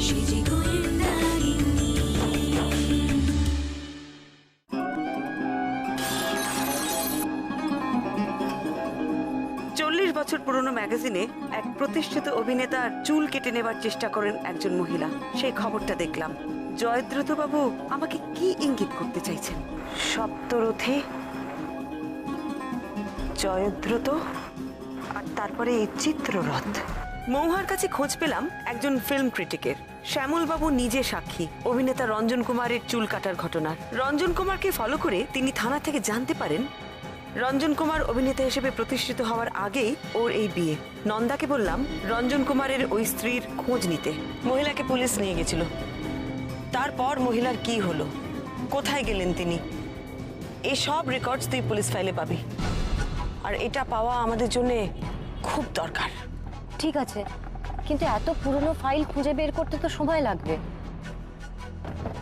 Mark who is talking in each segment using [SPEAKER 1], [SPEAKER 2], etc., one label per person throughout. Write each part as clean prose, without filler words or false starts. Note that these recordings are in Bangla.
[SPEAKER 1] সেজে গোয়েন্দাগিন্নি।
[SPEAKER 2] 40 বছর পুরনো ম্যাগাজিনে এক প্রতিষ্ঠিত অভিনেতার চুল কেটে নেবার চেষ্টা করেন একজন মহিলা। সেই খবরটা দেখলাম। জয়দ্রত বাবু আমাকে কি ইঙ্গিত করতে চাইছেন? সপ্তরথী, জয়দ্রত, আর তারপরে এই চিত্ররথ। মৌহার কাছে খোঁজ পেলাম একজন ফিল্ম ক্রিটিকের। শ্যামল বাবু নিজে সাক্ষী অভিনেতা রঞ্জন কুমারের চুল কাটার ঘটনার। রঞ্জন কুমারকে ফলো করে তিনি থানা থেকে জানতে পারেন রঞ্জন কুমার অভিনেতা হিসেবে প্রতিষ্ঠিত হওয়ার আগেই ওর এই বিয়ে। নন্দাকে বললাম রঞ্জন কুমারের ওই স্ত্রীর খোঁজ নিতে। মহিলাকে পুলিশ নিয়ে গেছিল। তারপর মহিলার কি হলো, কোথায় গেলেন তিনি, এই সব রেকর্ডস তুই পুলিশ ফাইলে পাবি। আর এটা পাওয়া আমাদের জন্য খুব দরকার।
[SPEAKER 3] ঠিক আছে, কিন্তু এত পুরনো ফাইল খুঁজে বের করতে তো সময় লাগবে।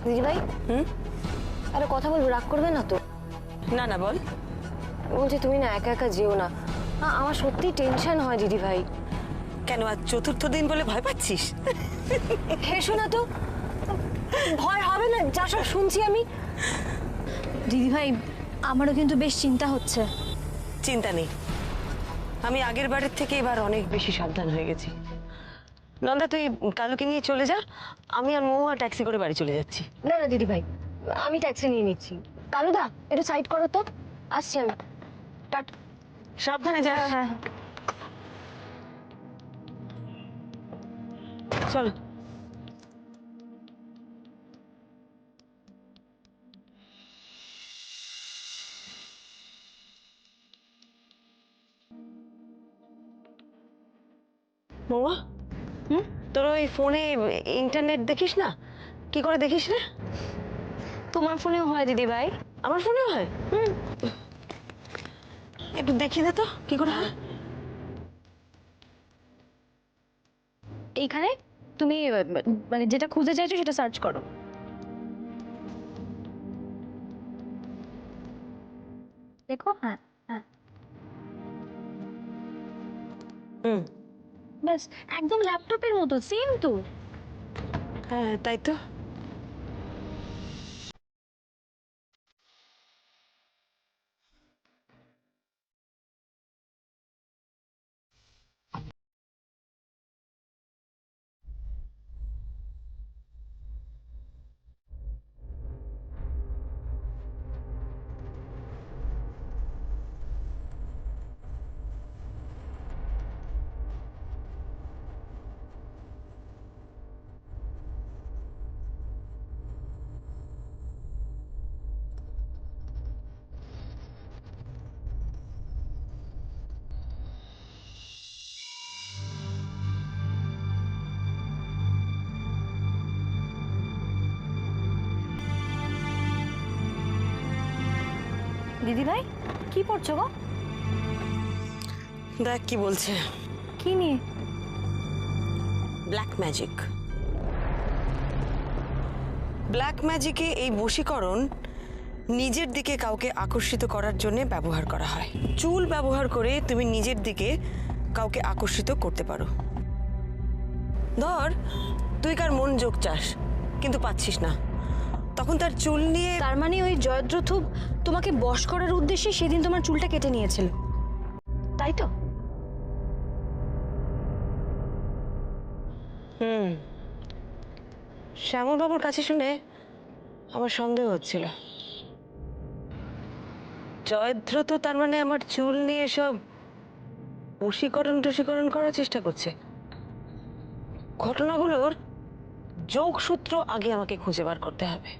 [SPEAKER 3] দিদিভাই, আরে কথা বলবো, রাগ করবে না তো?
[SPEAKER 2] না না, বল।
[SPEAKER 3] বলছি তুমি না একা একা যেও না, আমার সত্যি টেনশন হয় দিদিভাই।
[SPEAKER 2] কেন, আজ চতুর্থ দিন বলে ভয় পাচ্ছিস?
[SPEAKER 3] হেসো না তো, ভয় হবে না, যা সব শুনছি আমি।
[SPEAKER 4] দিদিভাই, আমারও কিন্তু বেশ চিন্তা হচ্ছে।
[SPEAKER 2] চিন্তা নেই, আমি আগের বারের থেকে এবার অনেক বেশি সাবধান হয়ে গেছি। নন্দা, তুই কালুকে নিয়ে চলে যা, আমি আর মহুয়া ট্যাক্সি করে বাড়ি চলে যাচ্ছি।
[SPEAKER 3] না না দিদিভাই, আমি ট্যাক্সি নিয়ে নিচ্ছি। কালুদা, একটু সাইড করো তো, আসছি আমি।
[SPEAKER 2] সাবধানে যা।
[SPEAKER 3] হ্যাঁ,
[SPEAKER 2] চল। মহুয়া, তোর ওই ফোনে ইন্টারনেট দেখিস না? কি করে দেখিস রে?
[SPEAKER 3] তোমার ফোনেও হয় দিদিভাই?
[SPEAKER 2] আমার ফোনেও হয়। একটু দেখিয়ে দে তো কি করে হয়।
[SPEAKER 4] এইখানে তুমি মানে যেটা খুঁজে চাইছো সেটা সার্চ করো। দেখো, হ্যাঁ হ্যাঁ, ব্যাস একদম ল্যাপটপের মতো সেম তো।
[SPEAKER 2] হ্যাঁ, তাই তো।
[SPEAKER 4] দিদিভাই, কি পড়ছো গো?
[SPEAKER 2] দেখ কি বলছে।
[SPEAKER 4] কি নিয়ে?
[SPEAKER 2] Black magic. ব্ল্যাক ম্যাজিকে এই বশীকরণ নিজের দিকে কাউকে আকর্ষিত করার জন্য ব্যবহার করা হয়। চুল ব্যবহার করে তুমি নিজের দিকে কাউকে আকর্ষিত করতে পারো। ধর, তুই কার মন যোগ চাস কিন্তু পাচ্ছিস না, তখন তার চুল নিয়ে।
[SPEAKER 4] তার মানে ওই জয়দ্রথ তোমাকে বশ করার উদ্দেশ্যে সেদিন তোমার চুলটা কেটে নিয়েছিল, তাই তো?
[SPEAKER 2] শ্যামল বাবুর কাছে শুনে আমার সন্দেহ হচ্ছিল। জয়দ্রথ তার মানে আমার চুল নিয়ে সব বশীকরণ করার চেষ্টা করছে। ঘটনাগুলোর যোগসূত্র আগে আমাকে খুঁজে বার করতে হবে।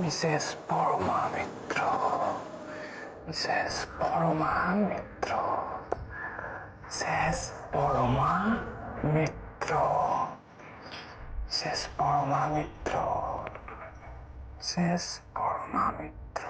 [SPEAKER 5] মিসেস পরমা মিত্র, মিসেস পরমা মিত্র, মিসেস পরমা মিত্র, মিসেস পরমা মিত্র, মিসেস পরমা মিত্র।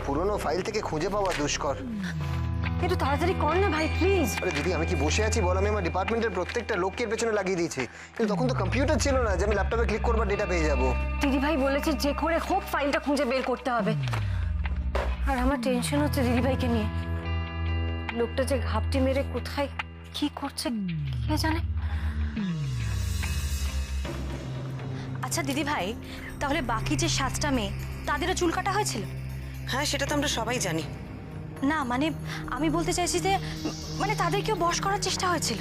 [SPEAKER 6] পুরনো ফাইল থেকে খুঁজে পাওয়া দুষ্কর।
[SPEAKER 3] একটু তাড়াতাড়ি কর না ভাই প্লিজ।
[SPEAKER 6] আরে দিদি, আমি কি বসে আছি বল? আমি আমার ডিপার্টমেন্টের প্রত্যেকটা লোকের পেছনে লাগিয়ে দিয়েছি, কিন্তু তখন তো কম্পিউটার ছিল না যে আমি ল্যাপটপে ক্লিক করবো ডেটা পেয়ে যাবো।
[SPEAKER 3] দিদি ভাই বলেছে যে করে হোক ফাইলটা খুঁজে বের করতে হবে। আর আমার টেনশন হচ্ছে দিদি ভাইকে নিয়ে। লোকটা যে ঘাপটি মেরে কোথায় কি করছে কে জানে।
[SPEAKER 4] আচ্ছা দিদি ভাই, তাহলে বাকি যে 7টা মেয়ে তাদেরও চুল কাটা হয়েছিল?
[SPEAKER 2] হ্যাঁ, সেটা তো আমরা সবাই জানি।
[SPEAKER 4] না মানে আমি বলতে চাইছি যে মানে তাদেরকেও বশ করার চেষ্টা হয়েছিল।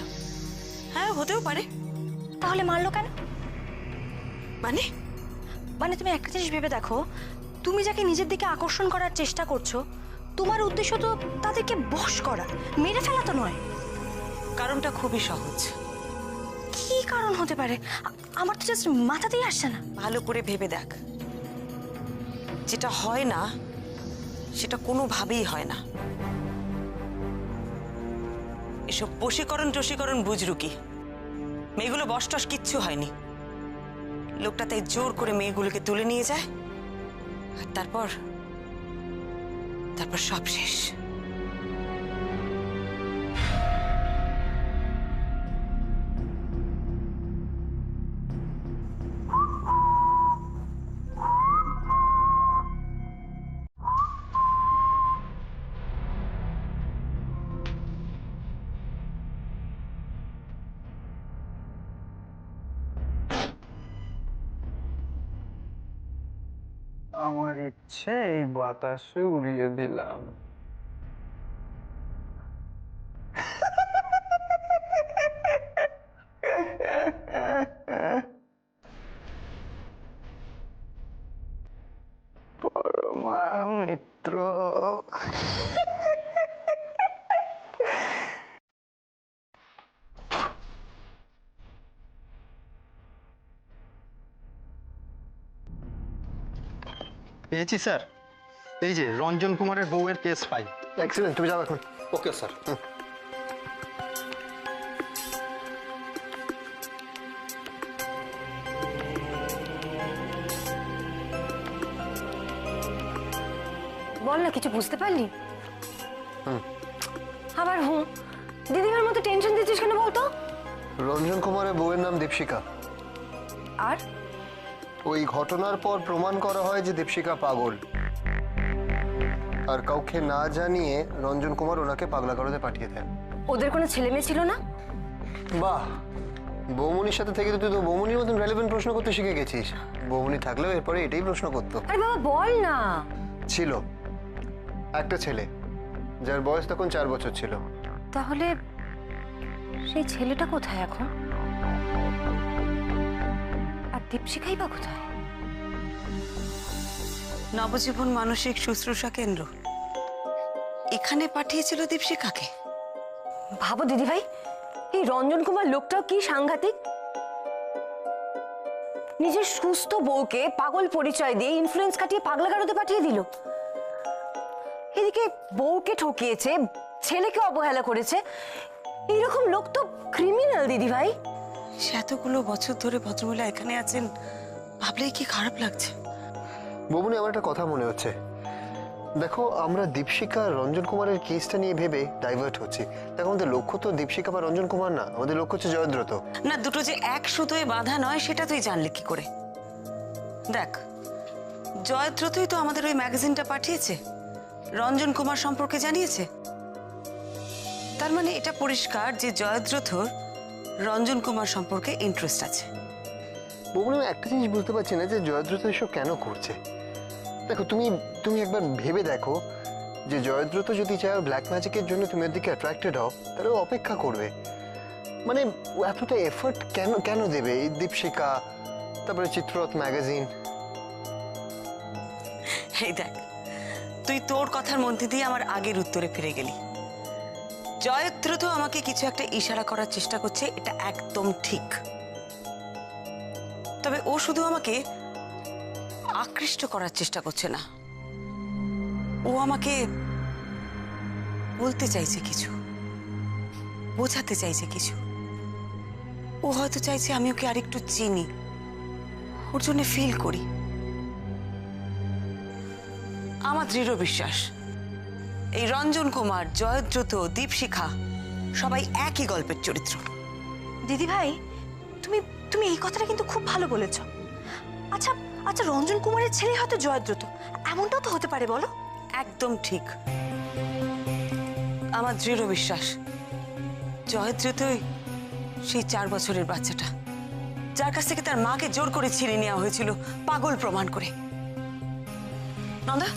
[SPEAKER 2] হ্যাঁ, হতেও পারে।
[SPEAKER 4] তাহলে মারলো কেন?
[SPEAKER 2] মানে
[SPEAKER 4] মানে তুমি একটা জিনিস ভেবে দেখো, তুমি যাকে নিজের দিকে আকর্ষণ করার চেষ্টা করছো, তোমার উদ্দেশ্য তো তাদেরকে বশ করা, মেরে ফেলা তো নয়।
[SPEAKER 2] কারণটা খুবই সহজ।
[SPEAKER 4] কি কারণ হতে পারে? আমার তো জাস্ট মাথাতেই আসছে না।
[SPEAKER 2] ভালো করে ভেবে দেখ, যেটা হয় না সেটা কোনোভাবেই হয় না। এসব বশীকরণ টশীকরণ বুঝরু কি? মেয়েগুলো বসটস কিচ্ছু হয়নি। লোকটা তাই জোর করে মেয়েগুলোকে তুলে নিয়ে যায়, আর তারপর সব শেষ।
[SPEAKER 5] আমার ইচ্ছে এই বাতাসে উড়িয়ে দিলাম। পরমা মিত্র।
[SPEAKER 7] পেয়েছি স্যার, এই যে রঞ্জন কুমারের বউয়ের কেস ফাইল।
[SPEAKER 6] এক্সিলেন্ট, তুমি যাও এখন।
[SPEAKER 7] Okay sir.
[SPEAKER 3] বল না, কিছু বুঝতে পারলি? আবার হুঁ, দিদিভার মতো টেনশন দিচ্ছিস কেন বলতো?
[SPEAKER 6] রঞ্জন কুমারের বউয়ের নাম দীপশিকা।
[SPEAKER 3] আর
[SPEAKER 6] ওই ঘটনার পর প্রমাণ করা হয় যে দীপশিকা পাগল, আর কাউকে না জানিয়ে রঞ্জন কুমার ওনাকে পাগলাগারদে পাঠিয়ে দেন।
[SPEAKER 3] ওদের কোনো ছেলে মেয়ে ছিল না?
[SPEAKER 6] বাহ, বৌমনির সাথে থেকে তো তুই তো বৌমনির মতন রেলেভেন্ট প্রশ্ন করতে শিখে গেছিস। বৌমনি থাকলেও এরপরে এটাই প্রশ্ন করতো।
[SPEAKER 3] আরে বাবা বল না।
[SPEAKER 6] ছিল একটা ছেলে, যার বয়স তখন 4 বছর ছিল।
[SPEAKER 3] তাহলে সেই ছেলেটা কোথায় এখন? আর দীপশিখাই বা কোথায়?
[SPEAKER 2] নবজীবন মানসিক শুশ্রূষা কেন্দ্র, এখানে পাঠিয়েছিল দীপশিখাকে।
[SPEAKER 3] ভাবো দিদিভাই, এই রঞ্জন কুমার লোকটাও কি সাংঘাতিক। নিজের সুস্থ বউকে পাগল পরিচয় দিয়ে ইনফ্লুয়েন্স কাটিয়ে পাগলাগারদে পাঠিয়ে দিল। এদিকে বউকে ঠকিয়েছে, ছেলেকে অবহেলা করেছে। এইরকম লোক তো ক্রিমিনাল দিদিভাই।
[SPEAKER 2] সে এতগুলো বছর ধরে ভদ্রমহিলা এখানে আছেন, ভাবলেই কি খারাপ লাগছে।
[SPEAKER 6] বৌমনি, আমার একটা কথা মনে হচ্ছে। দেখো, আমরা দীপশিকা আর রঞ্জন কুমারের কেসটা নিয়ে ভেবে ডাইভার্ট হচ্ছি। দেখো, আমাদের লক্ষ্য তো দীপশিকা বা রঞ্জন কুমার না, আমাদের লক্ষ্য হচ্ছে জয়দ্রত।
[SPEAKER 2] না, দুটো যে এক সুতোয় বাঁধা নয় সেটা তুই জানলে কি করে? দেখ, জয়দ্রতই তো আমাদের ওই ম্যাগাজিনটা পাঠিয়েছে, রঞ্জন কুমার সম্পর্কে জানিয়েছে। তার মানে এটা পরিষ্কার যে জয়দ্রথর রঞ্জন কুমার সম্পর্কে ইন্টারেস্ট আছে।
[SPEAKER 6] বৌমনি, আমি একটা জিনিস বুঝতে পারছি না যে জয়দ্রত এসব কেন করছে। দেখো, তুমি একবার ভেবে দেখো যে জয়দ্রত যদি চায় ব্ল্যাক ম্যাজিকের জন্য তুমি ওর দিকে অ্যাট্রাক্টেড হও, তাহলে ও অপেক্ষা করবে। মানে এতটা এফর্ট কেন দেবে? এই দীপশিকা, তারপরে চিত্ররথ ম্যাগাজিন।
[SPEAKER 2] এই দেখ, তুই তোর কথার মধ্যে দিয়ে আমার আগের উত্তরে ফিরে গেলি। জয়দ্রথ আমাকে কিছু একটা ইশারা করার চেষ্টা করছে, এটা একদম ঠিক। তবে ও শুধু আমাকে আকৃষ্ট করার চেষ্টা করছে না, ও আমাকে বলতে চাইছে কিছু, বোঝাতে চাইছে কিছু। ও হয়তো চাইছে আমি ওকে আরেকটু চিনি, ওর জন্য ফিল করি। আমার দৃঢ় বিশ্বাস এই রঞ্জন কুমার, জয়দ্রুত, দীপশিখা সবাই একই গল্পের চরিত্র।
[SPEAKER 4] দিদি ভাই, তুমি তুমি এই কথাটা কিন্তু খুব ভালো বলেছ। আচ্ছা আচ্ছা, রঞ্জন কুমারের ছেলে হয়তো জয়দ্রুত, এমনটাও তো হতে পারে, বলো?
[SPEAKER 2] একদম ঠিক। আমার দৃঢ় বিশ্বাস জয়দ্রুতই সেই 4 বছরের বাচ্চাটা, যার কাছ থেকে তার মাকে জোর করে ছিনিয়ে নেওয়া হয়েছিল পাগল প্রমাণ করে। নন্দা,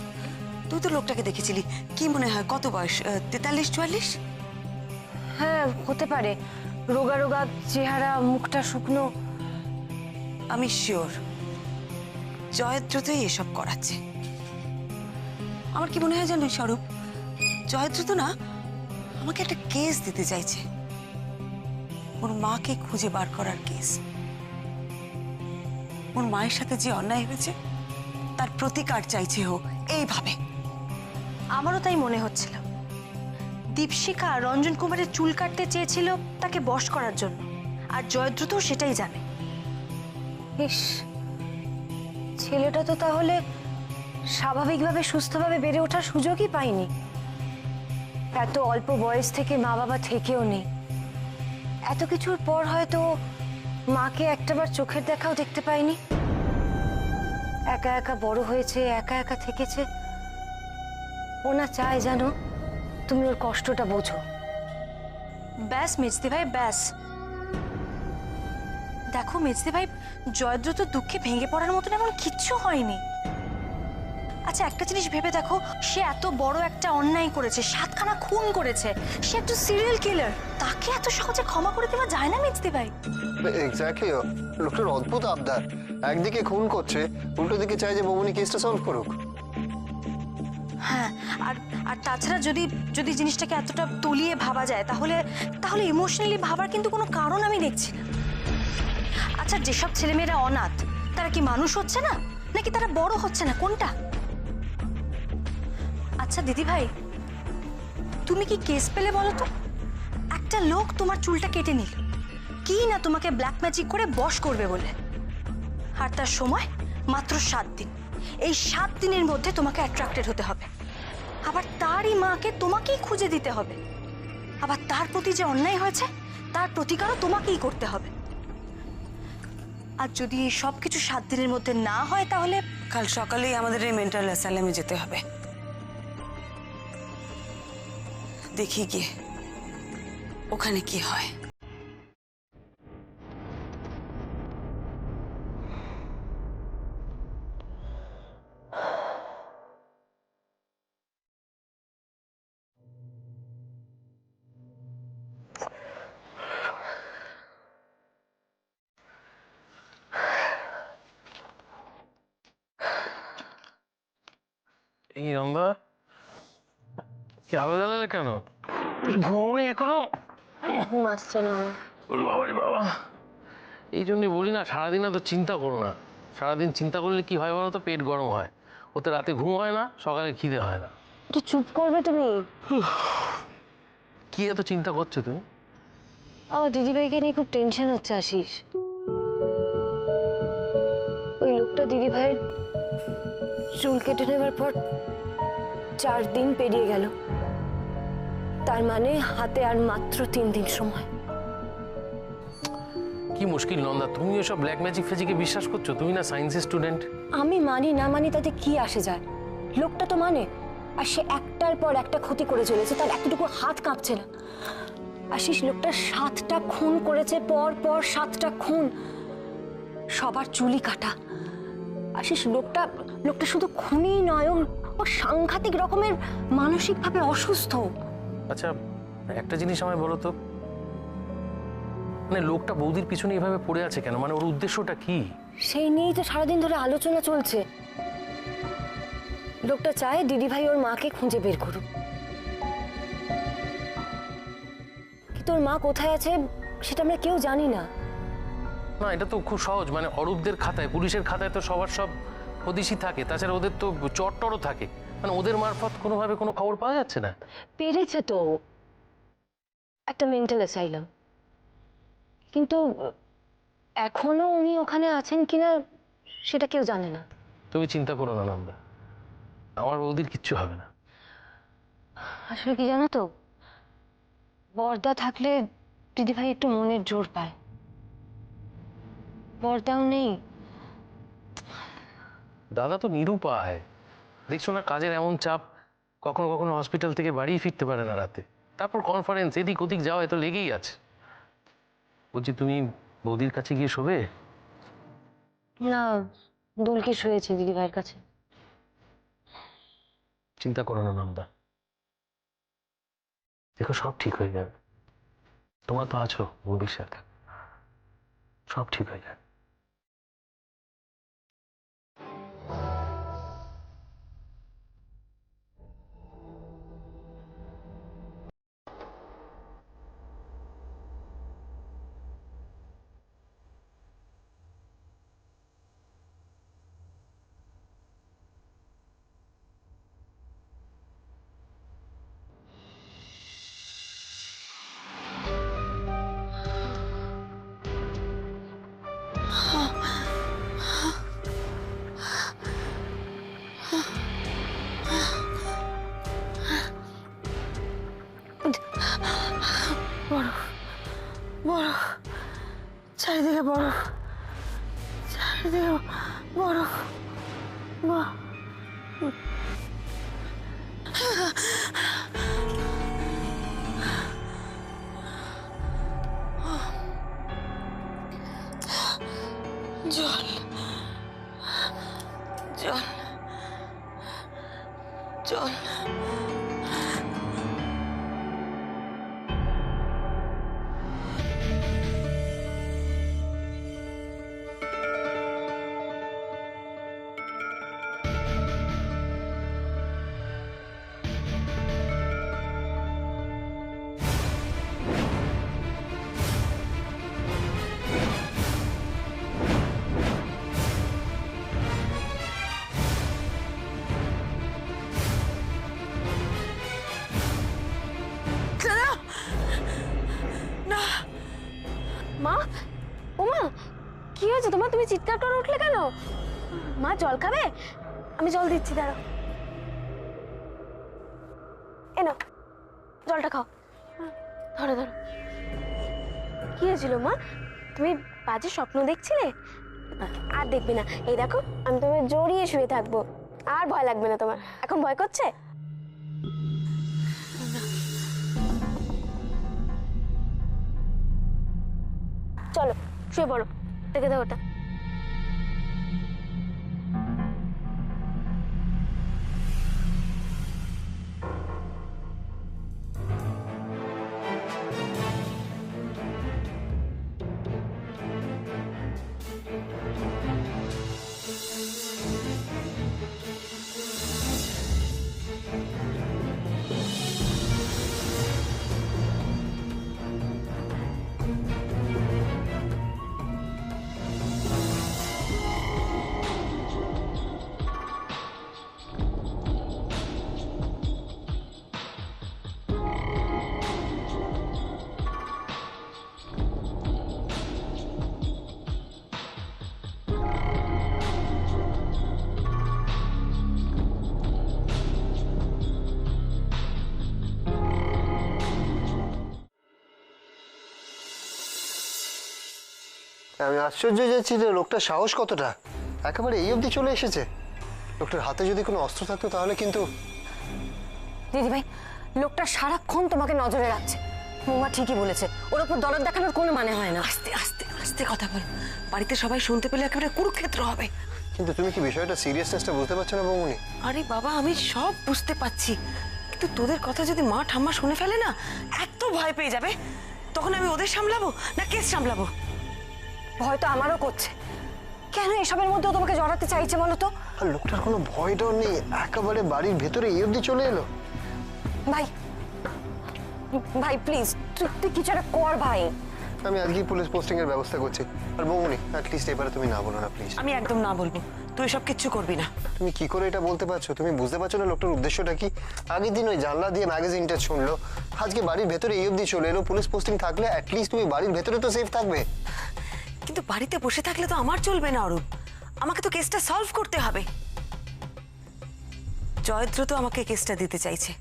[SPEAKER 2] তুই তো লোকটাকে দেখেছিলি, কি মনে হয় কত বয়স? 43-44?
[SPEAKER 3] হ্যাঁ, হতে পারে। রোগা রোগা চেহারা, মুখটা শুকনো।
[SPEAKER 2] আমি শিওর জয়দ্রুতই এসব করাচ্ছে। আমার কি মনে হয় জানো স্বরূপ, জয়দ্রুত না আমাকে একটা কেস দিতে চাইছে, ওর মাকে খুঁজে বার করার কেস। ওর মায়ের সাথে যে অন্যায় হয়েছে তার প্রতিকার চাইছে ও এইভাবে।
[SPEAKER 4] আমারও তাই মনে হচ্ছিল। দীপশিখা রঞ্জন কুমারের চুল কাটতে চেয়েছিল তাকে বশ করার জন্য, আর জয়দ্রুত সেটাই জানে।
[SPEAKER 3] ইস, ছেলেটা তো তাহলে স্বাভাবিকভাবে সুস্থভাবে বেড়ে ওঠার সুযোগই পায়নি। এত অল্প বয়স থেকে মা বাবা থেকেও নেই। এত কিছুর পর হয়তো মাকে একটাবার চোখের দেখাও দেখতে পায়নি। একা একা বড় হয়েছে, একা একা থেকেছে। ও না চায় জানো তুমি ওর কষ্টটা বোঝো।
[SPEAKER 4] ব্যাস মেজদি ভাই, ব্যাস। দেখো মেজদি ভাই, জয়দ্রুত দুঃখে ভেঙে পড়ার মতন এমন কিচ্ছু হয়নি। আচ্ছা, একটা জিনিস ভেবে দেখো, সে এত বড় একটা অন্যায় করেছে, 7খানা খুন করেছে, সে একটা সিরিয়াল কিলার। তাকে এত সহজে ক্ষমা করে দেওয়া যায় না মেজদি ভাই।
[SPEAKER 6] এক্স্যাক্টলি, লোকটার অদ্ভুত আবদার। একদিকে খুন করছে, উল্টো দিকে চায় যে বৌমনি কেসটা সলভ করুক।
[SPEAKER 4] হ্যাঁ, আর আর তাছাড়া যদি যদি জিনিসটাকে এতটা তলিয়ে ভাবা যায়, তাহলে তাহলে ইমোশনালি ভাবার কিন্তু কোনো কারণ আমি দেখছি না। আচ্ছা, যেসব ছেলেমেয়েরা অনাথ, তারা কি মানুষ হচ্ছে না, নাকি তারা বড় হচ্ছে না, কোনটা? আচ্ছা দিদি ভাই, তুমি কি কেস পেলে বলো তো? একটা লোক তোমার চুলটা কেটে নিল, কি না তোমাকে ব্ল্যাক ম্যাজিক করে বশ করবে বলে, আর তার সময় মাত্র 7 দিন। এই 7 দিনের মধ্যে তোমাকে অ্যাট্রাক্টেড হতে হবে, আবার তারই মাকে তোমাকেই খুঁজে দিতে হবে, আবার তার প্রতি যে অন্যায় হয়েছে তার প্রতিকারও তোমাকেই করতে হবে। আর যদি এই সব কিছু 7 দিনের মধ্যে না হয়, তাহলে
[SPEAKER 2] কাল সকালেই আমাদের এই মেন্টাল অ্যাসাইলামে যেতে হবে। দেখি গিয়ে ওখানে কি হয়।
[SPEAKER 5] এই নন্দা, কি আলাদা আলাদা কেন? ঘুমোনি এখনো?
[SPEAKER 3] ঘুম আসছে না।
[SPEAKER 5] ওরে বাবা রে বাবা, এই জন্যই বলি না সারাদিন এত চিন্তা করো না। সারাদিন চিন্তা করলে কি হয় বলো তো, পেট গরম হয়, ওতে রাতে ঘুম হয় না, সকালে খিদে হয় না।
[SPEAKER 3] একটু চুপ করবে তুমি?
[SPEAKER 5] কি এত চিন্তা করছো তুমি?
[SPEAKER 3] আমার দিদিভাইকে নিয়ে খুব টেনশন হচ্ছে আশিস। ওই লোকটা দিদিভাইয়ের চুল কেটে নেবার পর 4 দিন পেরিয়ে গেল। তার মানে হাতে আর মাত্র 3 দিন সময়।
[SPEAKER 5] কি মুশকিল নন্দা, তুমি ওসব ব্ল্যাক ম্যাজিক ফেজিকে বিশ্বাস করছো? তুমি না সায়েন্সের স্টুডেন্ট।
[SPEAKER 3] আমি মানি না মানি তাতে কি আসে যায়? লোকটা তো মানে, আর সে একটার পর একটা ক্ষতি করে চলেছে, তার এতটুকু হাত কাঁপছে না। আশিস, লোকটা 7টা খুন করেছে, পর পর 7টা খুন, সবার চুলি কাটা। আশিস, লোকটা লোকটা শুধু খুনই নয়, ও সাংঘাতিক রকমের মানসিকভাবে অসুস্থ।
[SPEAKER 5] আচ্ছা, একটা জিনিস আমায় বলো তো, মানে লোকটা বৌদির পিছনে এভাবে পড়ে আছে কেন? মানে ওর উদ্দেশ্যটা কি?
[SPEAKER 3] সেই নিয়েই তো সারাদিন ধরে আলোচনা চলছে। লোকটা চায় দিদিভাই ওর মাকে খুঁজে বের করুক, কিন্তু ওর মা কোথায় আছে সেটা আমরা কেউ জানি না।
[SPEAKER 5] না, এটা তো খুব সহজ, মানে অরূপদের খাতায়, পুলিশের খাতায় তো সবার সব হদিশই থাকে, তাছাড়া ওদের তো চট্টরও থাকে, মানে ওদের মারফত কোনোভাবে কোনো খবর পাওয়া যাচ্ছে না।
[SPEAKER 3] পেরেছে তো একটা মেন্টাল অ্যাসাইলাম, কিন্তু এখনো উনি ওখানে আছেন কিনা সেটা কেউ জানে না।
[SPEAKER 5] তুমি চিন্তা করো না নন্দা, আমার বৌদির কিচ্ছু হবে না।
[SPEAKER 3] আসলে কি জানো তো, বর্দা থাকলে দিদিভাই একটু মনের জোর পায়। বর্দাও নেই।
[SPEAKER 5] দাদা তো নিরুপায়, দেখছো না কাজের এমন চাপ, কখনো কখনো হসপিটাল থেকে বাড়ি ফিরতে পারে না রাতে, তারপর কনফারেন্স এদিক ওদিক যাওয়া তো লেগেই আছে। বলছি তুমি বৌদির কাছে গিয়ে শোবে?
[SPEAKER 3] না, দুলকি শুয়েছে দিদিভাইয়ের কাছে।
[SPEAKER 5] চিন্তা করো না নন্দা, দেখো সব ঠিক হয়ে যাবে। তোমার তো আছো বৌদির সাথে, সব ঠিক হয়ে যাবে।
[SPEAKER 2] বরফ, চারিদিকে বরফ, চারিদিকে বরফ। জল, জল, জল।
[SPEAKER 3] মা, ও মা, কি হয়েছে তোমার? তুমি চিৎকার করে উঠলে কেন? মা জল খাবে? আমি জল দিচ্ছি, দাঁড়াও। এনো জলটা খাও। ধরো ধরো। কি হয়েছিল মা? তুমি বাজে স্বপ্ন দেখছিলে? আর দেখবে না, এই দেখো আমি তোমায় জড়িয়ে শুয়ে থাকবো, আর ভয় লাগবে না তোমার। এখন ভয় করছে? চলো শুয়ে পড়ো, দেখে দাও ওটা।
[SPEAKER 6] আমি আশ্চর্য যাচ্ছি যে লোকটার সাহস কতটা, একেবারে এই অবধি চলে এসেছে। লোকটার হাতে যদি কোনো অস্ত্র থাকতো তাহলে কিন্তু।
[SPEAKER 3] দিদিভাই, লোকটা সারাক্ষণ তোমাকে নজরে রাখছে। মৌমা ঠিকই বলেছে, ওর উপর দরদ দেখানোর কোনো মানে হয় না।
[SPEAKER 2] আস্তে আস্তে আস্তে কথা বল, বাড়িতে সবাই শুনতে পেলে একেবারে কুরুক্ষেত্র হবে।
[SPEAKER 6] কিন্তু তুমি কি বিষয়টা সিরিয়াসনেসটা বুঝতে পারছো না বৌমনি?
[SPEAKER 2] আরে বাবা, আমি সব বুঝতে পারছি, কিন্তু তোদের কথা যদি মা ঠাম্মা শুনে ফেলে না, এত ভয় পেয়ে যাবে। তখন আমি ওদের সামলাবো না কেস সামলাবো?
[SPEAKER 3] ভয় তো আমারও করছে। কেন এসবের মধ্যে তোমাকে জড়াতে চাইছে বলো তো?
[SPEAKER 6] আর লোকটার কোনো ভয় ডর নেই, একেবারে বাড়ির ভেতরে এই অবধি চলে এলো।
[SPEAKER 3] ভাই, ভাই প্লিজ তুই কিছু একটা কর ভাই।
[SPEAKER 6] আমি আজকেই পুলিশ পোস্টিং এর ব্যবস্থা করছি। আর বৌমনি, অ্যাটলিস্ট এবারে তুমি না বলো না প্লিজ।
[SPEAKER 2] আমি একদম না বলবো, তুই সব কিচ্ছু করবি না।
[SPEAKER 6] তুমি কি করে এটা বলতে পারছো? তুমি বুঝতে পারছো না লোকটার উদ্দেশ্যটা কি? আগের দিন ওই জানলা দিয়ে ম্যাগাজিনটা শুনলো, আজকে বাড়ির ভেতরে এই অবধি চলে এলো। পুলিশ পোস্টিং থাকলে অ্যাটলিস্ট তুমি বাড়ির ভেতরে তো সেফ থাকবে।
[SPEAKER 2] কিন্তু বাড়িতে বসে থাকলে তো আমার চলবে না অরূপ, আমাকে তো কেসটা সলভ করতে হবে। জয়দ্রত আমাকে কেসটা দিতে চাইছে,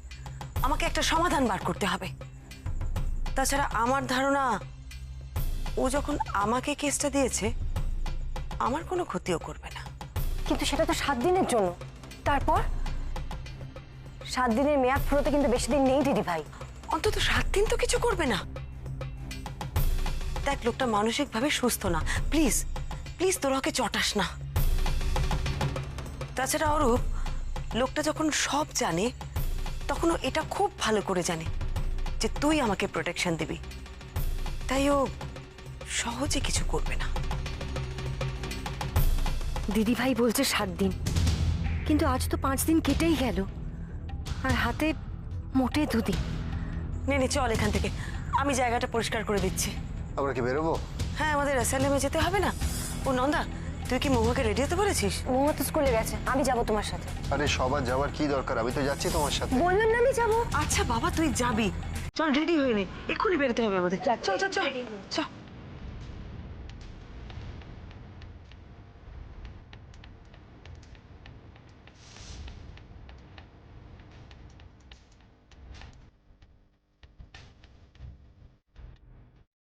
[SPEAKER 2] আমাকে একটা সমাধান বার করতে হবে। তাছাড়া আমার ধারণা ও যখন আমাকে কেসটা দিয়েছে আমার কোনো ক্ষতিও করবে না।
[SPEAKER 3] কিন্তু সেটা তো 7 দিনের জন্য। তারপর 7 দিনের মেয়াদ ফুরোতে কিন্তু বেশি দিন নেই দিদি ভাই।
[SPEAKER 2] অন্তত 7 দিন তো কিছু করবে না। দেখ, লোকটা মানসিকভাবে সুস্থ না। প্লিজ প্লিজ তোরা ওকে চটাস না। তাছাড়া অরূপ, লোকটা যখন সব জানে তখন ও এটা খুব ভালো করে জানে যে তুই আমাকে প্রোটেকশন দিবি, তাই ও সহজে কিছু করবে না।
[SPEAKER 3] দিদি ভাই বলছে 7 দিন, কিন্তু আজ তো 5 দিন কেটেই গেল, আর হাতে মোটে 2 দিন।
[SPEAKER 2] নে নে চল এখান থেকে, আমি জায়গাটা পরিষ্কার করে দিচ্ছি।
[SPEAKER 6] আমরা কি বেরোবো?
[SPEAKER 2] হ্যাঁ, আমাদের অ্যাসাইলামে যেতে হবে না? ও নন্দা, তুই কি মহুয়াকে রেডি হতে বলেছিস?
[SPEAKER 3] মহুয়া তো স্কুলে গেছে, আমি যাব তোমার সাথে।
[SPEAKER 6] আরে সবার যাওয়ার কি দরকার, আমি তো যাচ্ছি তোমার সাথে।
[SPEAKER 3] বললাম না আমি যাব।
[SPEAKER 2] আচ্ছা বাবা, তুই যাবি, চল রেডি হয়ে নে, এক্ষুনি বেরোতে হবে আমাদের। চল চল চল চল।